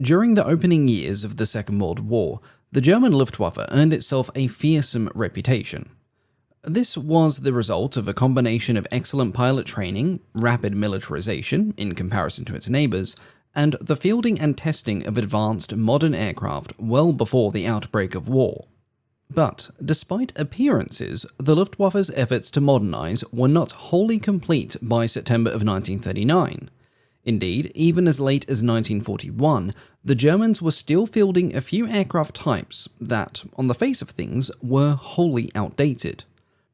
During the opening years of the Second World War, the German Luftwaffe earned itself a fearsome reputation. This was the result of a combination of excellent pilot training, rapid militarization in comparison to its neighbors, and the fielding and testing of advanced modern aircraft well before the outbreak of war. But, despite appearances, the Luftwaffe's efforts to modernize were not wholly complete by September of 1939. Indeed, even as late as 1941, the Germans were still fielding a few aircraft types that, on the face of things, were wholly outdated.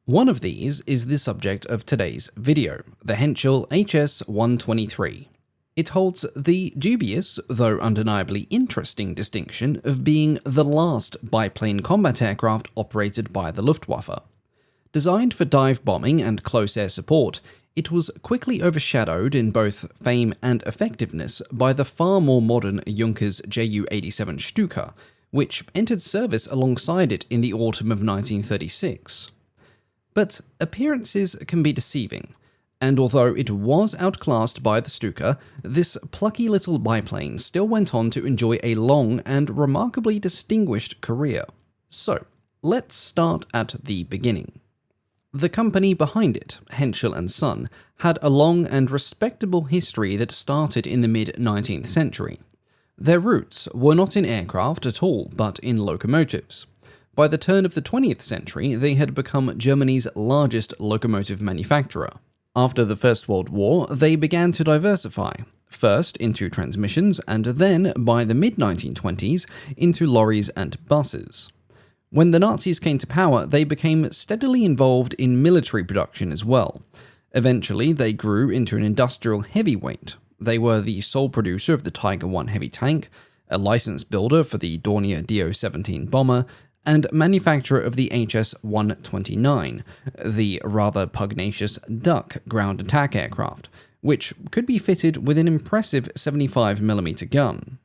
One of these is the subject of today's video, the Henschel Hs 123. It holds the dubious, though undeniably interesting distinction of being the last biplane combat aircraft operated by the Luftwaffe. Designed for dive bombing and close air support, it was quickly overshadowed in both fame and effectiveness by the far more modern Junkers Ju-87 Stuka, which entered service alongside it in the autumn of 1936. But appearances can be deceiving, and although it was outclassed by the Stuka, this plucky little biplane still went on to enjoy a long and remarkably distinguished career. So, let's start at the beginning. The company behind it, Henschel & Son, had a long and respectable history that started in the mid-19th century. Their roots were not in aircraft at all, but in locomotives. By the turn of the 20th century, they had become Germany's largest locomotive manufacturer. After the First World War, they began to diversify, first into transmissions and then, by the mid-1920s, into lorries and buses. When the Nazis came to power, they became steadily involved in military production as well. Eventually, they grew into an industrial heavyweight. They were the sole producer of the Tiger I heavy tank, a license builder for the Dornier Do-17 bomber, and manufacturer of the HS 129, the rather pugnacious Duck ground attack aircraft, which could be fitted with an impressive 75mm gun.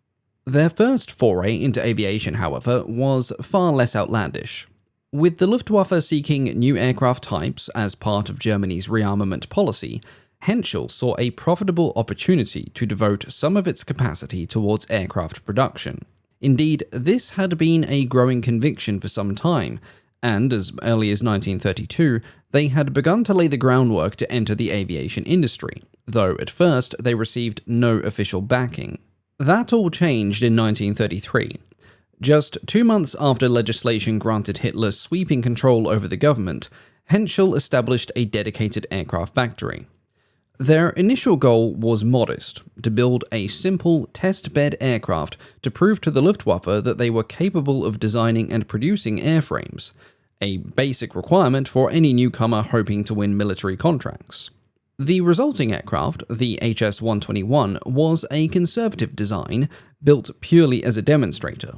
Their first foray into aviation, however, was far less outlandish. With the Luftwaffe seeking new aircraft types as part of Germany's rearmament policy, Henschel saw a profitable opportunity to devote some of its capacity towards aircraft production. Indeed, this had been a growing conviction for some time, and as early as 1932, they had begun to lay the groundwork to enter the aviation industry, though at first they received no official backing. That all changed in 1933. Just 2 months after legislation granted Hitler sweeping control over the government, Henschel established a dedicated aircraft factory. Their initial goal was modest, to build a simple test-bed aircraft to prove to the Luftwaffe that they were capable of designing and producing airframes, a basic requirement for any newcomer hoping to win military contracts. The resulting aircraft, the HS 121, was a conservative design, built purely as a demonstrator.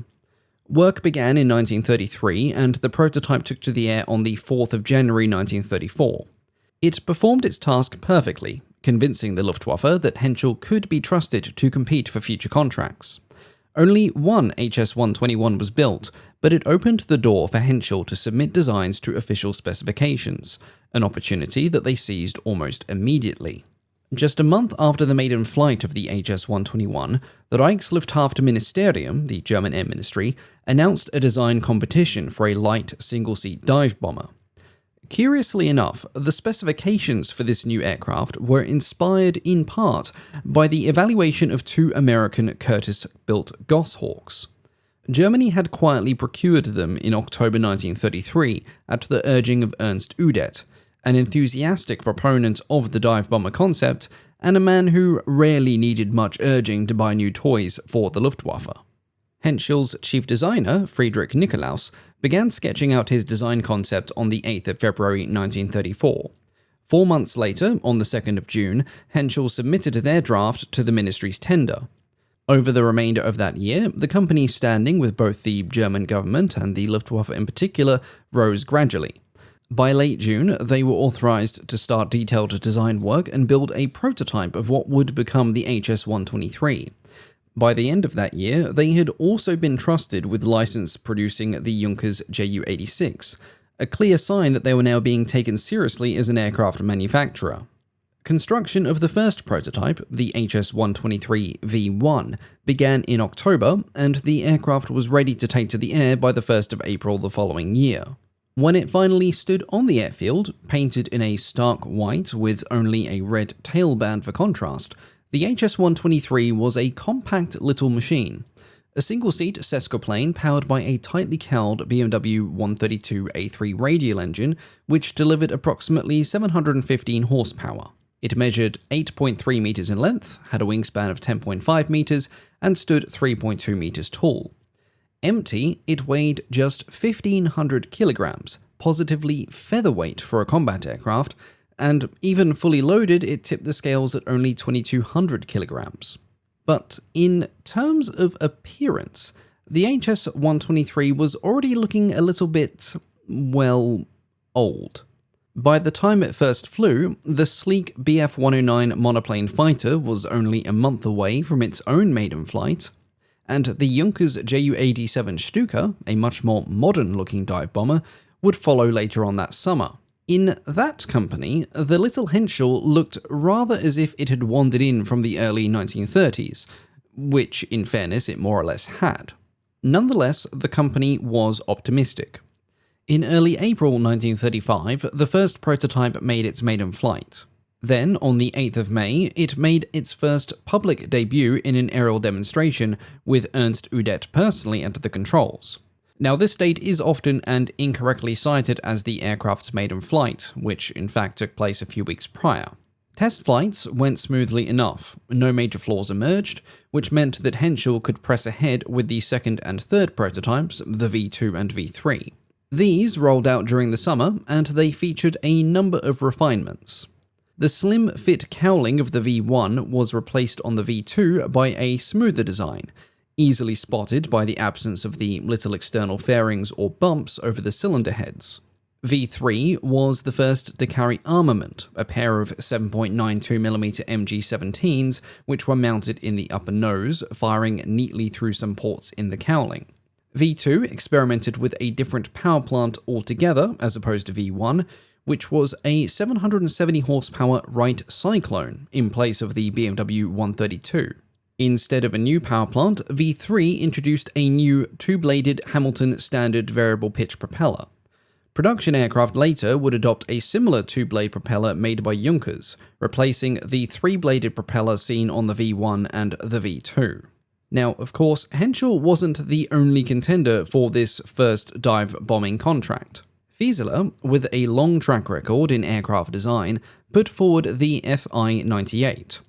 Work began in 1933, and the prototype took to the air on the 4th of January 1934. It performed its task perfectly, convincing the Luftwaffe that Henschel could be trusted to compete for future contracts. Only one HS 121 was built, but it opened the door for Henschel to submit designs to official specifications, an opportunity that they seized almost immediately. Just a month after the maiden flight of the HS 121, the Reichsluftfahrtministerium, the German Air Ministry, announced a design competition for a light single-seat dive bomber. Curiously enough, the specifications for this new aircraft were inspired in part by the evaluation of 2 American Curtiss-built Goshawks. Germany had quietly procured them in October 1933 at the urging of Ernst Udet, an enthusiastic proponent of the dive bomber concept and a man who rarely needed much urging to buy new toys for the Luftwaffe. Henschel's chief designer, Friedrich Nikolaus, began sketching out his design concept on the 8th of February 1934. 4 months later, on the 2nd of June, Henschel submitted their draft to the ministry's tender. Over the remainder of that year, the company's standing with both the German government and the Luftwaffe in particular rose gradually. By late June, they were authorized to start detailed design work and build a prototype of what would become the HS 123. By the end of that year, they had also been trusted with license producing the Junkers Ju-86, a clear sign that they were now being taken seriously as an aircraft manufacturer. Construction of the first prototype, the HS-123V1, began in October, and the aircraft was ready to take to the air by the 1st of April the following year. When it finally stood on the airfield, painted in a stark white with only a red tailband for contrast, the HS-123 was a compact little machine. A single-seat sescoplane powered by a tightly cowled BMW 132A3 radial engine, which delivered approximately 715 horsepower. It measured 8.3 meters in length, had a wingspan of 10.5 meters, and stood 3.2 meters tall. Empty, it weighed just 1,500 kilograms, positively featherweight for a combat aircraft, and even fully loaded, it tipped the scales at only 2,200 kilograms. But in terms of appearance, the HS-123 was already looking a little bit, well, old. By the time it first flew, the sleek Bf-109 monoplane fighter was only a month away from its own maiden flight, and the Junkers Ju-87 Stuka, a much more modern-looking dive bomber, would follow later on that summer. In that company, the little Henschel looked rather as if it had wandered in from the early 1930s, which, in fairness, it more or less had. Nonetheless, the company was optimistic. In early April 1935, the first prototype made its maiden flight. Then, on the 8th of May, it made its first public debut in an aerial demonstration, with Ernst Udet personally at the controls. Now, this date is often and incorrectly cited as the aircraft's maiden flight, which in fact took place a few weeks prior. Test flights went smoothly enough, no major flaws emerged, which meant that Henschel could press ahead with the second and third prototypes, the V2 and V3. These rolled out during the summer, and they featured a number of refinements. The slim-fit cowling of the V1 was replaced on the V2 by a smoother design, easily spotted by the absence of the little external fairings or bumps over the cylinder heads. V3 was the first to carry armament, a pair of 7.92mm MG-17s, which were mounted in the upper nose, firing neatly through some ports in the cowling. V2 experimented with a different power plant altogether, as opposed to V1, which was a 770 horsepower Wright Cyclone in place of the BMW 132. Instead of a new power plant, V3 introduced a new two-bladed Hamilton standard variable pitch propeller. Production aircraft later would adopt a similar two-blade propeller made by Junkers, replacing the three-bladed propeller seen on the V1 and the V2. Now, of course, Henschel wasn't the only contender for this first dive bombing contract. Fieseler, with a long track record in aircraft design, put forward the Fi-98.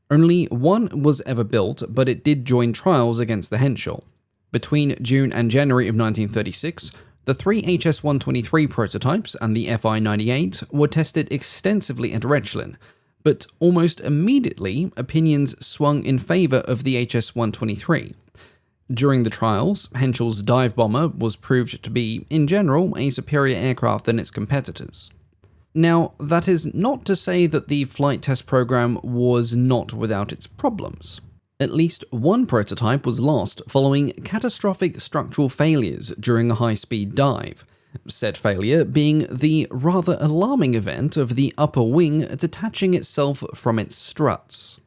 Only one was ever built, but it did join trials against the Henschel. Between June and January of 1936, the three HS-123 prototypes and the Fi-98 were tested extensively at Rechlin, but almost immediately opinions swung in favor of the HS-123. During the trials, Henschel's dive bomber was proved to be, in general, a superior aircraft than its competitors. Now, that is not to say that the flight test program was not without its problems. At least one prototype was lost following catastrophic structural failures during a high-speed dive, said failure being the rather alarming event of the upper wing detaching itself from its struts.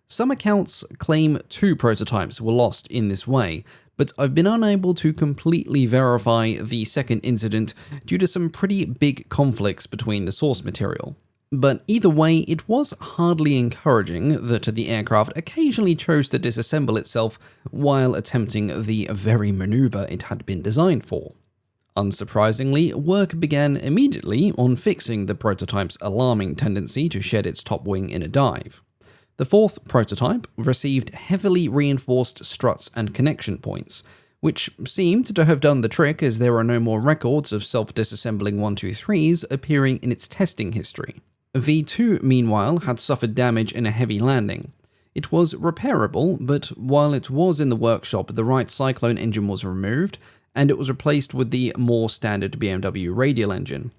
Some accounts claim 2 prototypes were lost in this way, but I've been unable to completely verify the second incident due to some pretty big conflicts between the source material. But either way, it was hardly encouraging that the aircraft occasionally chose to disassemble itself while attempting the very maneuver it had been designed for. Unsurprisingly, work began immediately on fixing the prototype's alarming tendency to shed its top wing in a dive. The fourth prototype received heavily reinforced struts and connection points, which seemed to have done the trick as there are no more records of self-disassembling 123s appearing in its testing history. V2, meanwhile, had suffered damage in a heavy landing. It was repairable, but while it was in the workshop, the Wright Cyclone engine was removed, and it was replaced with the more standard BMW radial engine.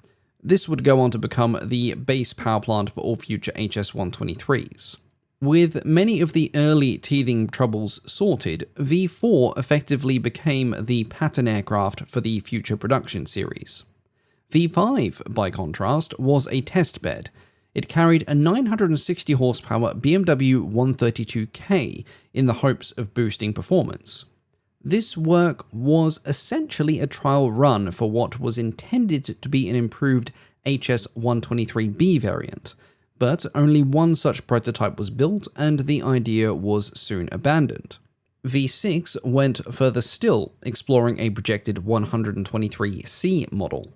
This would go on to become the base power plant for all future HS-123s. With many of the early teething troubles sorted, V4 effectively became the pattern aircraft for the future production series. V5, by contrast, was a test bed. It carried a 960 horsepower BMW 132K in the hopes of boosting performance. This work was essentially a trial run for what was intended to be an improved HS-123B variant, but only one such prototype was built and the idea was soon abandoned. V6 went further still, exploring a projected 123C model.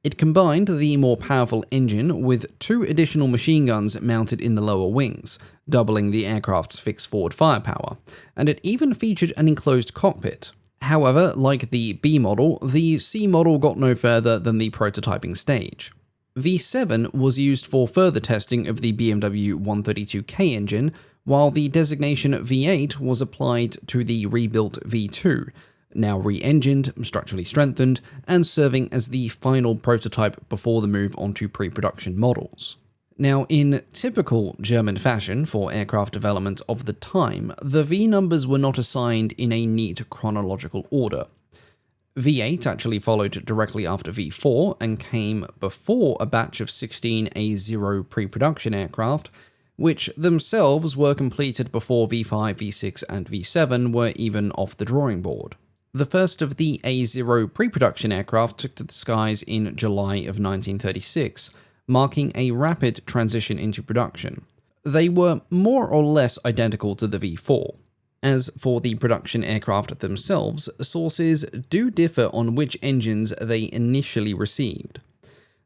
It combined the more powerful engine with 2 additional machine guns mounted in the lower wings, doubling the aircraft's fixed forward firepower, and it even featured an enclosed cockpit. However, like the B model, the C model got no further than the prototyping stage. V7 was used for further testing of the BMW 132K engine, while the designation V8 was applied to the rebuilt V2, now re-engined, structurally strengthened, and serving as the final prototype before the move onto pre-production models. Now, in typical German fashion for aircraft development of the time, the V numbers were not assigned in a neat chronological order. V8 actually followed directly after V4 and came before a batch of 16 A0 pre-production aircraft, which themselves were completed before V5, V6, and V7 were even off the drawing board. The first of the A0 pre-production aircraft took to the skies in July of 1936, marking a rapid transition into production. They were more or less identical to the V4. As for the production aircraft themselves, sources do differ on which engines they initially received.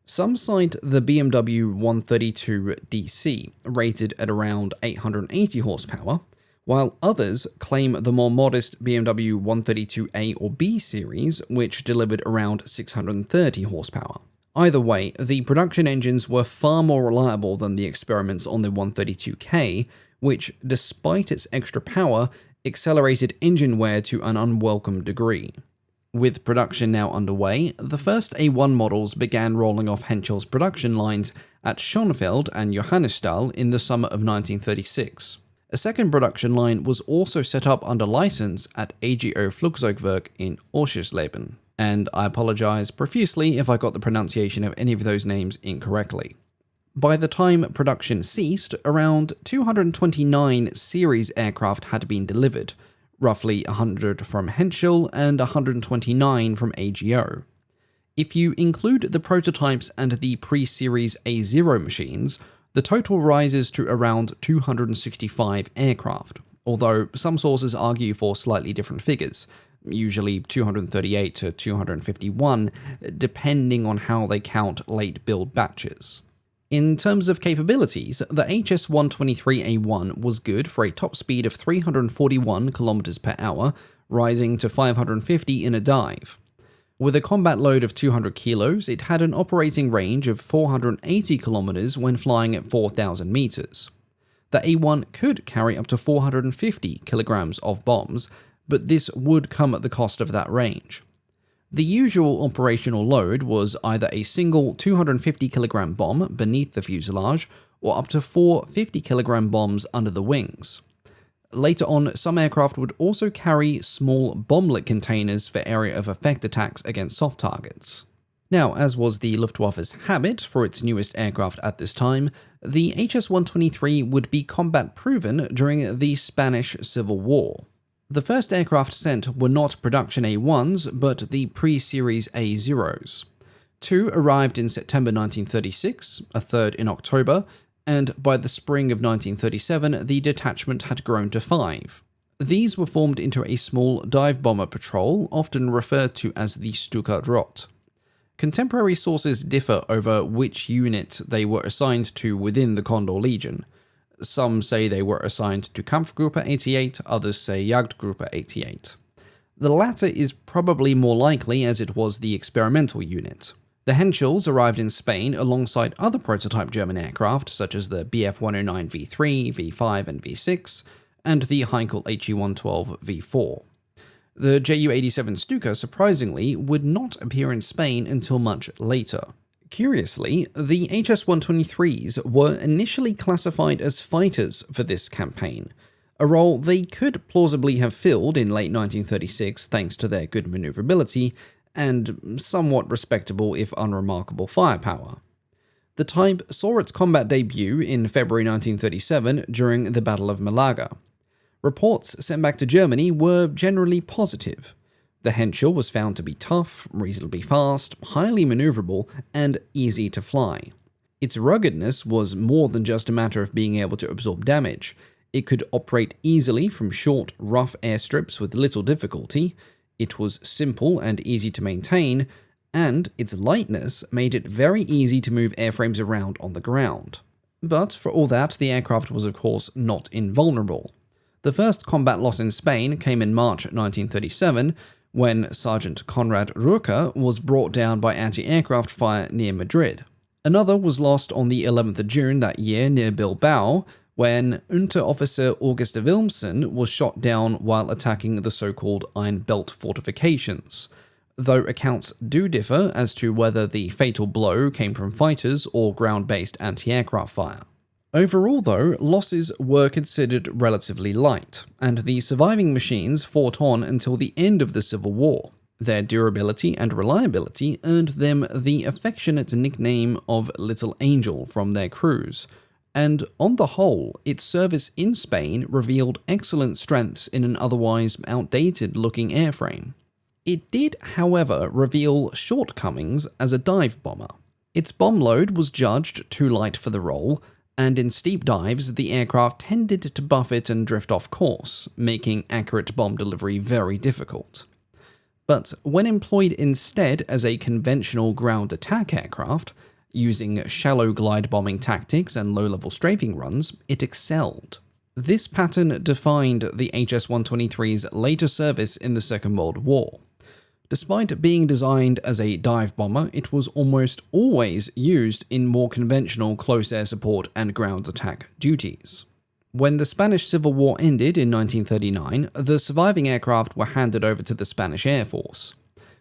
Some cite the BMW 132DC, rated at around 880 horsepower, while others claim the more modest BMW 132A or B series, which delivered around 630 horsepower. Either way, the production engines were far more reliable than the experiments on the 132K, which, despite its extra power, accelerated engine wear to an unwelcome degree. With production now underway, the first A1 models began rolling off Henschel's production lines at Schönefeld and Johannisthal in the summer of 1936. A second production line was also set up under license at AGO Flugzeugwerk in Oschersleben, and I apologize profusely if I got the pronunciation of any of those names incorrectly. By the time production ceased, around 229 series aircraft had been delivered, roughly 100 from Henschel and 129 from AGO. If you include the prototypes and the pre-series A0 machines, the total rises to around 265 aircraft, although some sources argue for slightly different figures, usually 238 to 251, depending on how they count late build batches. In terms of capabilities, the HS-123A1 was good for a top speed of 341 km per hour, rising to 550 in a dive. With a combat load of 200 kilos, it had an operating range of 480 kilometers when flying at 4,000 meters. The A1 could carry up to 450 kilograms of bombs, but this would come at the cost of that range. The usual operational load was either a single 250 kilogram bomb beneath the fuselage, or up to 4 50 kilogram bombs under the wings. Later on, some aircraft would also carry small bomblet containers for area of effect attacks against soft targets. Now, as was the Luftwaffe's habit for its newest aircraft at this time, the HS-123 would be combat-proven during the Spanish Civil War. The first aircraft sent were not production A1s, but the pre-series A0s. 2 arrived in September 1936, a third in October, and by the spring of 1937, the detachment had grown to 5. These were formed into a small dive bomber patrol, often referred to as the Stuka Rot. Contemporary sources differ over which unit they were assigned to within the Condor Legion. Some say they were assigned to Kampfgruppe 88, others say Jagdgruppe 88. The latter is probably more likely, as it was the experimental unit. The Henschels arrived in Spain alongside other prototype German aircraft such as the Bf 109 V3, V5 and V6, and the Heinkel He 112 V4. The Ju-87 Stuka, surprisingly, would not appear in Spain until much later. Curiously, the HS-123s were initially classified as fighters for this campaign, a role they could plausibly have filled in late 1936 thanks to their good maneuverability and somewhat respectable if unremarkable firepower. The type saw its combat debut in February 1937 during the Battle of Malaga. Reports sent back to Germany were generally positive. The Henschel was found to be tough, reasonably fast, highly maneuverable, and easy to fly. Its ruggedness was more than just a matter of being able to absorb damage. It could operate easily from short, rough airstrips with little difficulty. It was simple and easy to maintain, and its lightness made it very easy to move airframes around on the ground. But for all that, the aircraft was of course not invulnerable. The first combat loss in Spain came in March 1937, when Sergeant Konrad Rücker was brought down by anti-aircraft fire near Madrid. Another was lost on the 11th of June that year near Bilbao, when Unteroffizier August Wilmsen was shot down while attacking the so-called Iron Belt fortifications, though accounts do differ as to whether the fatal blow came from fighters or ground-based anti-aircraft fire. Overall, though, losses were considered relatively light, and the surviving machines fought on until the end of the Civil War. Their durability and reliability earned them the affectionate nickname of Little Angel from their crews, and on the whole, its service in Spain revealed excellent strengths in an otherwise outdated-looking airframe. It did, however, reveal shortcomings as a dive bomber. Its bomb load was judged too light for the role, and in steep dives, the aircraft tended to buffet and drift off course, making accurate bomb delivery very difficult. But when employed instead as a conventional ground attack aircraft, using shallow glide bombing tactics and low-level strafing runs, it excelled. This pattern defined the HS-123's later service in the Second World War. Despite being designed as a dive bomber, it was almost always used in more conventional close air support and ground attack duties. When the Spanish Civil War ended in 1939, the surviving aircraft were handed over to the Spanish Air Force.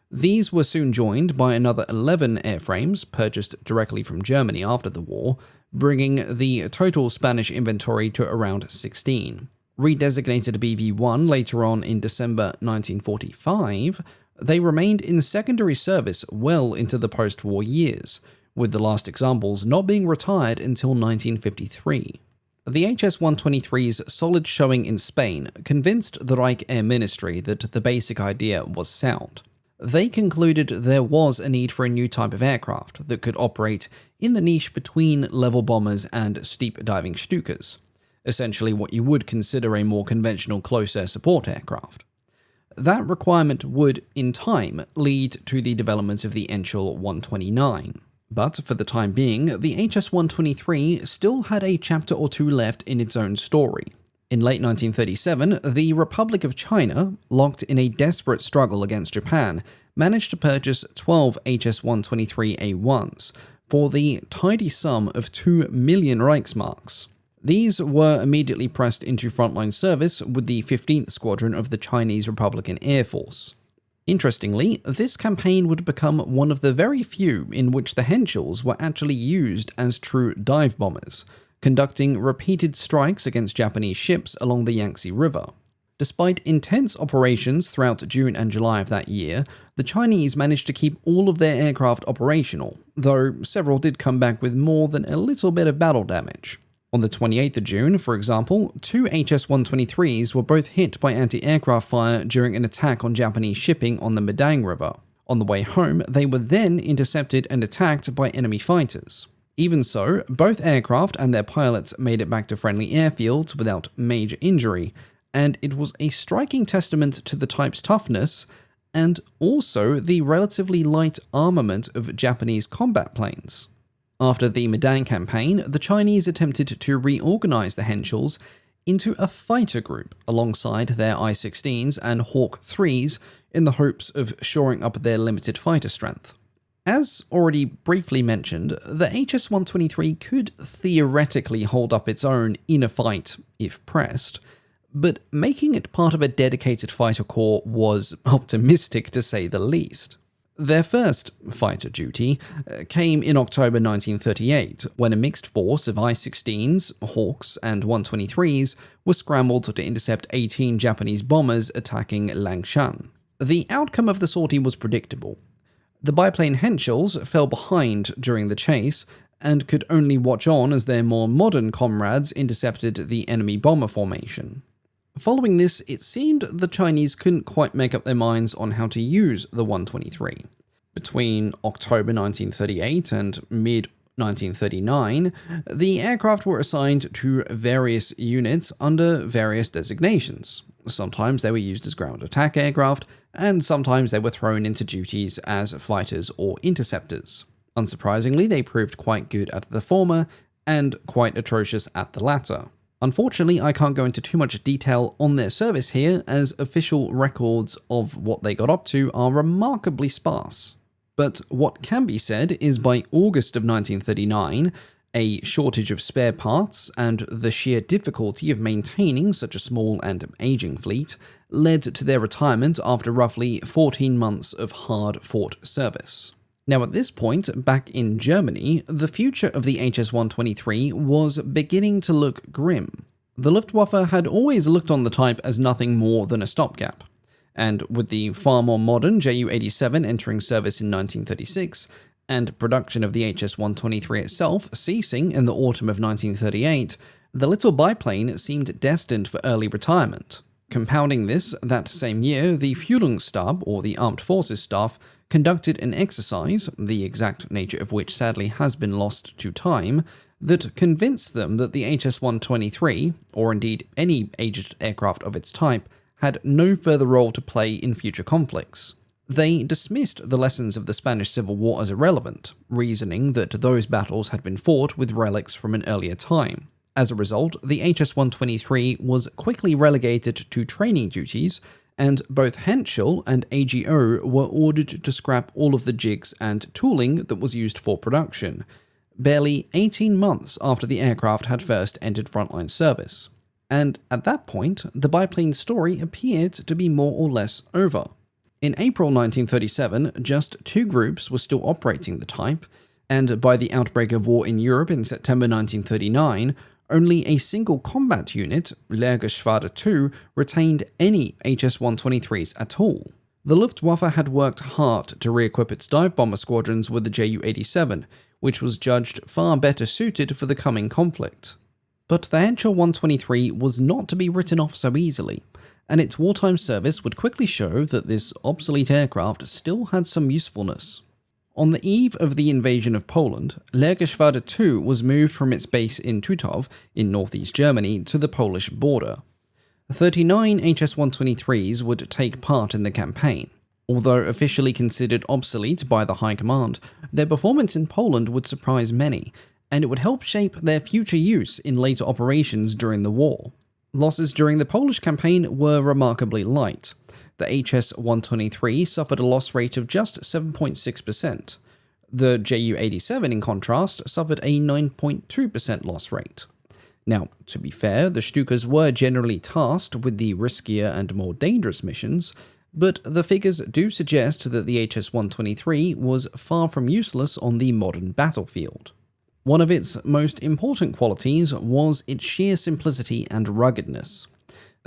These were soon joined by another 11 airframes purchased directly from Germany after the war, bringing the total Spanish inventory to around 16. Redesignated BV-1 later on in December 1945, they remained in secondary service well into the post-war years, with the last examples not being retired until 1953. The HS-123's solid showing in Spain convinced the Reich Air Ministry that the basic idea was sound. They concluded there was a need for a new type of aircraft that could operate in the niche between level bombers and steep diving Stukas, essentially what you would consider a more conventional close air support aircraft. That requirement would, in time, lead to the development of the Henschel 129. But for the time being, the HS-123 still had a chapter or two left in its own story. In late 1937, the Republic of China, locked in a desperate struggle against Japan, managed to purchase 12 HS-123A1s for the tidy sum of 2 million Reichsmarks. These were immediately pressed into frontline service with the 15th Squadron of the Chinese Republican Air Force. Interestingly, this campaign would become one of the very few in which the Henschels were actually used as true dive bombers, conducting repeated strikes against Japanese ships along the Yangtze River. Despite intense operations throughout June and July of that year, the Chinese managed to keep all of their aircraft operational, though several did come back with more than a little bit of battle damage. On the 28th of June, for example, 2 HS-123s were both hit by anti-aircraft fire during an attack on Japanese shipping on the Medang River. On the way home, they were then intercepted and attacked by enemy fighters. Even so, both aircraft and their pilots made it back to friendly airfields without major injury, and it was a striking testament to the type's toughness and also the relatively light armament of Japanese combat planes. After the Medang campaign, the Chinese attempted to reorganize the Henschels into a fighter group alongside their I-16s and Hawk 3s in the hopes of shoring up their limited fighter strength. As already briefly mentioned, the HS-123 could theoretically hold up its own in a fight if pressed, but making it part of a dedicated fighter corps was optimistic to say the least. Their first fighter duty came in October 1938, when a mixed force of I-16s, Hawks, and 123s was scrambled to intercept 18 Japanese bombers attacking Langshan. The outcome of the sortie was predictable. The biplane Henschels fell behind during the chase, and could only watch on as their more modern comrades intercepted the enemy bomber formation. Following this, it seemed the Chinese couldn't quite make up their minds on how to use the 123. Between October 1938 and mid-1939, the aircraft were assigned to various units under various designations. Sometimes they were used as ground attack aircraft, and sometimes they were thrown into duties as fighters or interceptors. Unsurprisingly, they proved quite good at the former, and quite atrocious at the latter. Unfortunately, I can't go into too much detail on their service here, as official records of what they got up to are remarkably sparse. But what can be said is by August of 1939, a shortage of spare parts and the sheer difficulty of maintaining such a small and aging fleet led to their retirement after roughly 14 months of hard-fought service. Now at this point, back in Germany, the future of the HS-123 was beginning to look grim. The Luftwaffe had always looked on the type as nothing more than a stopgap, and with the far more modern Ju-87 entering service in 1936, and production of the HS-123 itself ceasing in the autumn of 1938, the little biplane seemed destined for early retirement. Compounding this, that same year, the Führungsstab, or the Armed Forces Staff, conducted an exercise, the exact nature of which sadly has been lost to time, that convinced them that the HS-123, or indeed any aged aircraft of its type, had no further role to play in future conflicts. They dismissed the lessons of the Spanish Civil War as irrelevant, reasoning that those battles had been fought with relics from an earlier time. As a result, the HS-123 was quickly relegated to training duties, and both Henschel and AGO were ordered to scrap all of the jigs and tooling that was used for production, barely 18 months after the aircraft had first entered frontline service. And at that point, the biplane story appeared to be more or less over. In April 1937, just 2 groups were still operating the type, and by the outbreak of war in Europe in September 1939, only a single combat unit, Lehrgeschwader II, retained any HS-123s at all. The Luftwaffe had worked hard to re-equip its dive bomber squadrons with the Ju-87, which was judged far better suited for the coming conflict. But the Henschel 123 was not to be written off so easily, and its wartime service would quickly show that this obsolete aircraft still had some usefulness. On the eve of the invasion of Poland, Lehrgeschwader II was moved from its base in Tutów in northeast Germany to the Polish border. 39 HS-123s would take part in the campaign. Although officially considered obsolete by the High Command, their performance in Poland would surprise many, and it would help shape their future use in later operations during the war. Losses during the Polish campaign were remarkably light. The HS-123 suffered a loss rate of just 7.6%. The Ju-87, in contrast, suffered a 9.2% loss rate. Now, to be fair, the Stukas were generally tasked with the riskier and more dangerous missions, but the figures do suggest that the HS-123 was far from useless on the modern battlefield. One of its most important qualities was its sheer simplicity and ruggedness.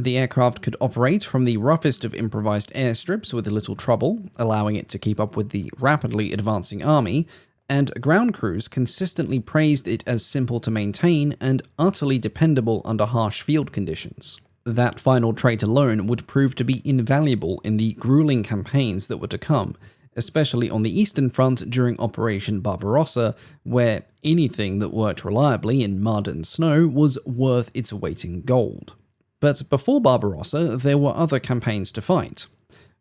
The aircraft could operate from the roughest of improvised airstrips with little trouble, allowing it to keep up with the rapidly advancing army, and ground crews consistently praised it as simple to maintain and utterly dependable under harsh field conditions. That final trait alone would prove to be invaluable in the grueling campaigns that were to come, especially on the Eastern Front during Operation Barbarossa, where anything that worked reliably in mud and snow was worth its weight in gold. But before Barbarossa, there were other campaigns to fight.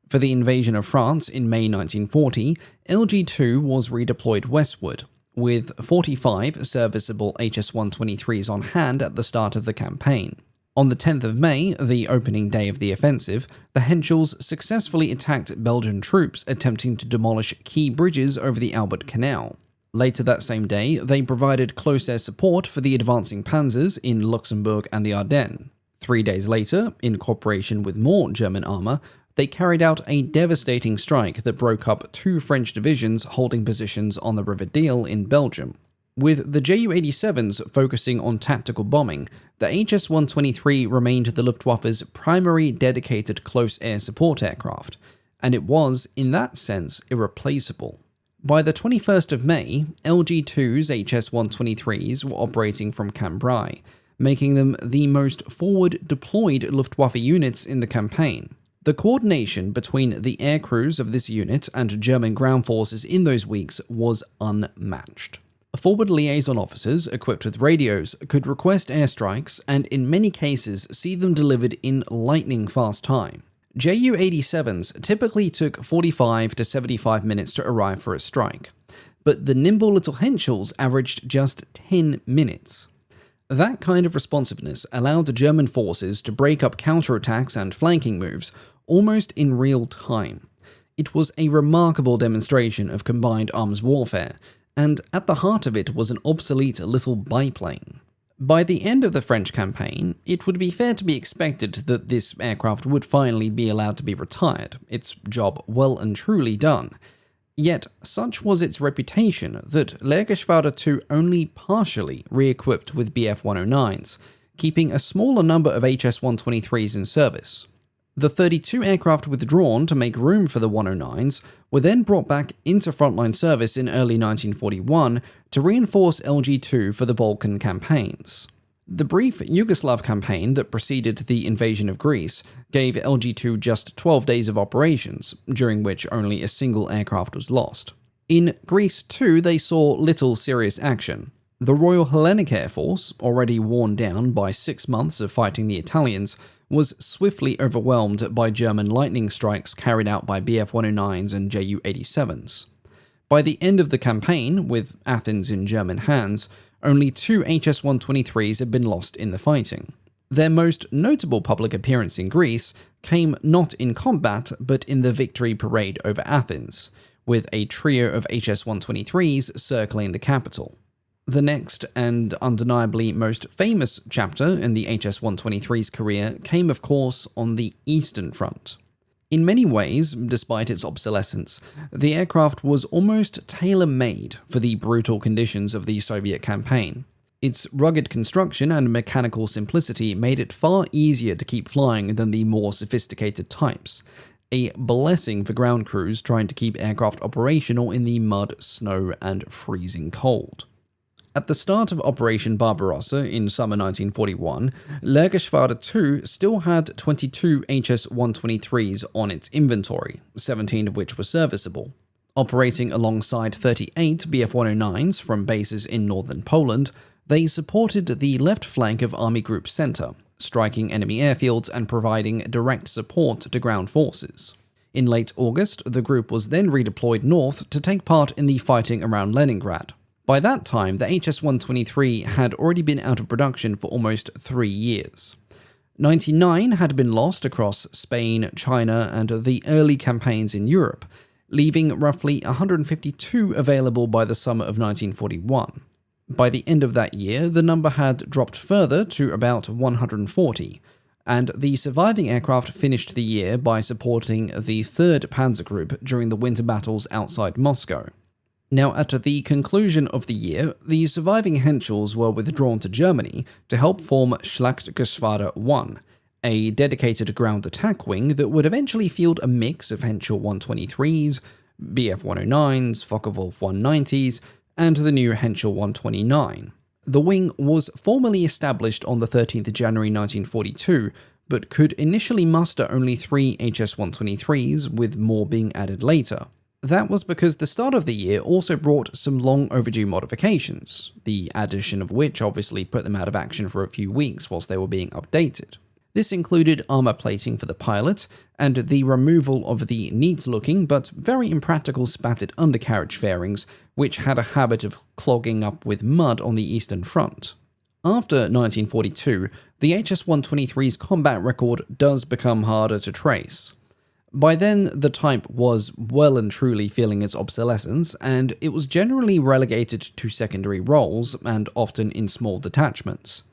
For the invasion of France in May 1940, LG-2 was redeployed westward, with 45 serviceable HS-123s on hand at the start of the campaign. On the 10th of May, the opening day of the offensive, the Henschels successfully attacked Belgian troops attempting to demolish key bridges over the Albert Canal. Later that same day, they provided close air support for the advancing panzers in Luxembourg and the Ardennes. 3 days later, in cooperation with more German armor, they carried out a devastating strike that broke up 2 French divisions holding positions on the River Deel in Belgium. With the Ju-87s focusing on tactical bombing, the HS-123 remained the Luftwaffe's primary dedicated close air support aircraft, and it was, in that sense, irreplaceable. By the 21st of May, LG-2's HS-123s were operating from Cambrai, making them the most forward-deployed Luftwaffe units in the campaign. The coordination between the air crews of this unit and German ground forces in those weeks was unmatched. Forward liaison officers, equipped with radios, could request airstrikes and in many cases see them delivered in lightning-fast time. Ju-87s typically took 45 to 75 minutes to arrive for a strike, but the nimble little Henschels averaged just 10 minutes. That kind of responsiveness allowed German forces to break up counterattacks and flanking moves almost in real time. It was a remarkable demonstration of combined arms warfare, and at the heart of it was an obsolete little biplane. By the end of the French campaign, it would be fair to be expected that this aircraft would finally be allowed to be retired, its job well and truly done. Yet, such was its reputation that Lehrgeschwader II only partially re-equipped with Bf-109s, keeping a smaller number of HS-123s in service. The 32 aircraft withdrawn to make room for the 109s were then brought back into frontline service in early 1941 to reinforce LG-2 for the Balkan campaigns. The brief Yugoslav campaign that preceded the invasion of Greece gave LG-2 just 12 days of operations, during which only a single aircraft was lost. In Greece too, they saw little serious action. The Royal Hellenic Air Force, already worn down by 6 months of fighting the Italians, was swiftly overwhelmed by German lightning strikes carried out by Bf-109s and Ju-87s. By the end of the campaign, with Athens in German hands, only 2 HS-123s had been lost in the fighting. Their most notable public appearance in Greece came not in combat, but in the victory parade over Athens, with a trio of HS-123s circling the capital. The next, and undeniably most famous chapter in the HS-123's career came, of course, on the Eastern Front. In many ways, despite its obsolescence, the aircraft was almost tailor-made for the brutal conditions of the Soviet campaign. Its rugged construction and mechanical simplicity made it far easier to keep flying than the more sophisticated types, a blessing for ground crews trying to keep aircraft operational in the mud, snow, and freezing cold. At the start of Operation Barbarossa in summer 1941, Lehrgeschwader II still had 22 HS-123s on its inventory, 17 of which were serviceable. Operating alongside 38 Bf-109s from bases in northern Poland, they supported the left flank of Army Group Center, striking enemy airfields and providing direct support to ground forces. In late August, the group was then redeployed north to take part in the fighting around Leningrad. By that time, the HS-123 had already been out of production for almost 3 years. 99 had been lost across Spain, China, and the early campaigns in Europe, leaving roughly 152 available by the summer of 1941. By the end of that year, the number had dropped further to about 140, and the surviving aircraft finished the year by supporting the 3rd Panzer Group during the winter battles outside Moscow. Now, at the conclusion of the year, the surviving Henschels were withdrawn to Germany to help form Schlachtflieger I, a dedicated ground attack wing that would eventually field a mix of Henschel 123s, Bf-109s, Focke-Wulf 190s, and the new Henschel 129. The wing was formally established on the 13th of January 1942, but could initially muster only 3 HS-123s, with more being added later. That was because the start of the year also brought some long overdue modifications, the addition of which obviously put them out of action for a few weeks whilst they were being updated. This included armor plating for the pilot, and the removal of the neat-looking but very impractical spatted undercarriage fairings, which had a habit of clogging up with mud on the Eastern Front. After 1942, the HS-123's combat record does become harder to trace. By then, the type was well and truly feeling its obsolescence, and it was generally relegated to secondary roles, and often in small detachments.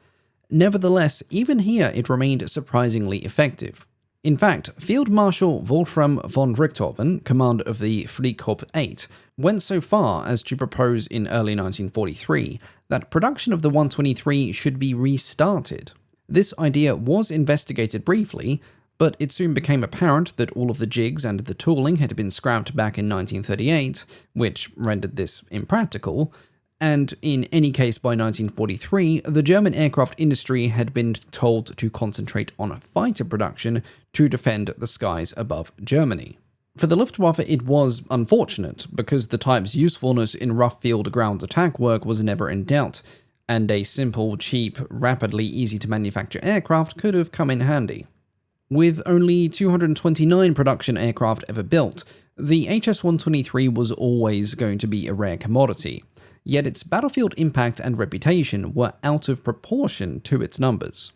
Nevertheless, even here it remained surprisingly effective. In fact, Field Marshal Wolfram von Richthofen, commander of the Flugzeug 8, went so far as to propose in early 1943 that production of the 123 should be restarted. This idea was investigated briefly, But it soon became apparent that all of the jigs and the tooling had been scrapped back in 1938, which rendered this impractical, and in any case by 1943, the German aircraft industry had been told to concentrate on fighter production to defend the skies above Germany. For the Luftwaffe, it was unfortunate, because the type's usefulness in rough field ground attack work was never in doubt, and a simple, cheap, rapidly easy-to-manufacture aircraft could have come in handy. With only 229 production aircraft ever built, the HS-123 was always going to be a rare commodity, yet its battlefield impact and reputation were out of proportion to its numbers.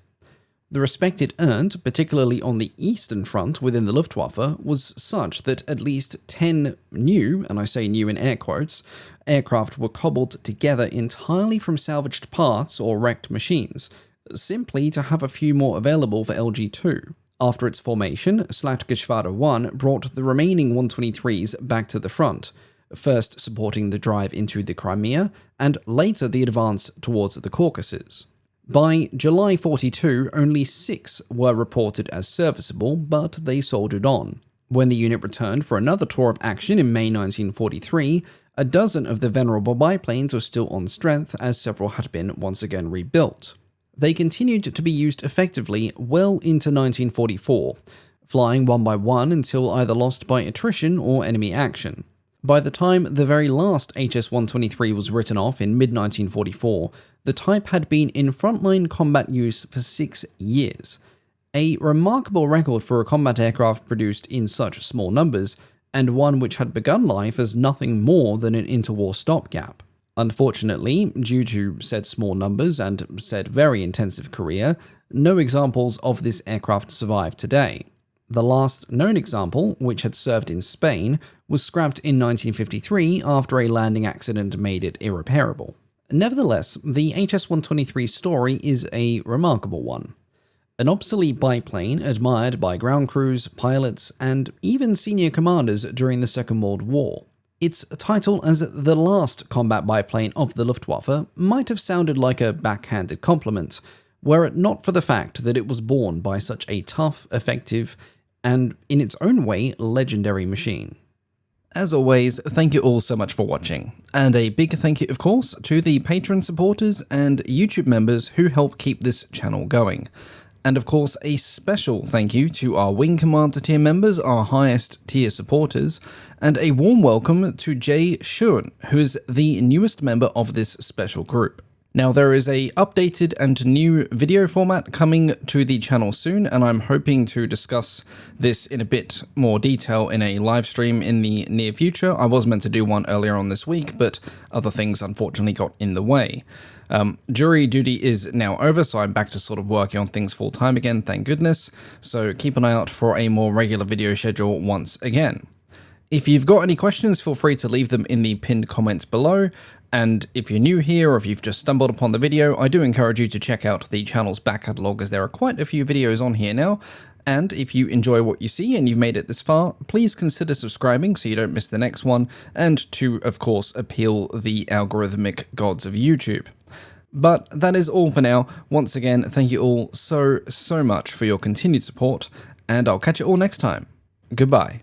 The respect it earned, particularly on the Eastern Front within the Luftwaffe, was such that at least 10 new, and I say new in air quotes, aircraft were cobbled together entirely from salvaged parts or wrecked machines, simply to have a few more available for LG-2. After its formation, Schlachtgeschwader 1 brought the remaining 123s back to the front, first supporting the drive into the Crimea, and later the advance towards the Caucasus. By July 42, only 6 were reported as serviceable, but they soldiered on. When the unit returned for another tour of action in May 1943, a dozen of the venerable biplanes were still on strength, as several had been once again rebuilt. They continued to be used effectively well into 1944, flying one by one until either lost by attrition or enemy action. By the time the very last HS-123 was written off in mid-1944, the type had been in frontline combat use for 6 years. A remarkable record for a combat aircraft produced in such small numbers, and one which had begun life as nothing more than an interwar stopgap. Unfortunately, due to said small numbers and said very intensive career, no examples of this aircraft survive today. The last known example, which had served in Spain, was scrapped in 1953 after a landing accident made it irreparable. Nevertheless, the HS-123 story is a remarkable one. An obsolete biplane admired by ground crews, pilots, and even senior commanders during the Second World War. Its title as the last combat biplane of the Luftwaffe might have sounded like a backhanded compliment, were it not for the fact that it was born by such a tough, effective, and in its own way, legendary machine. As always, thank you all so much for watching, and a big thank you, of course, to the Patreon supporters and YouTube members who help keep this channel going. And of course, a special thank you to our Wing Commander tier members, our highest tier supporters, and a warm welcome to Jay Schuren, who is the newest member of this special group. Now, there is a updated and new video format coming to the channel soon, and I'm hoping to discuss this in a bit more detail in a live stream in the near future. I was meant to do one earlier on this week, but other things unfortunately got in the way. Jury duty is now over, so I'm back to sort of working on things full time again, thank goodness. So keep an eye out for a more regular video schedule once again. If you've got any questions, feel free to leave them in the pinned comments below. And if you're new here or if you've just stumbled upon the video, I do encourage you to check out the channel's back catalogue, as there are quite a few videos on here now. And if you enjoy what you see and you've made it this far, please consider subscribing so you don't miss the next one, and to, of course, appeal the algorithmic gods of YouTube. But that is all for now. Once again, thank you all so much for your continued support, and I'll catch you all next time. Goodbye.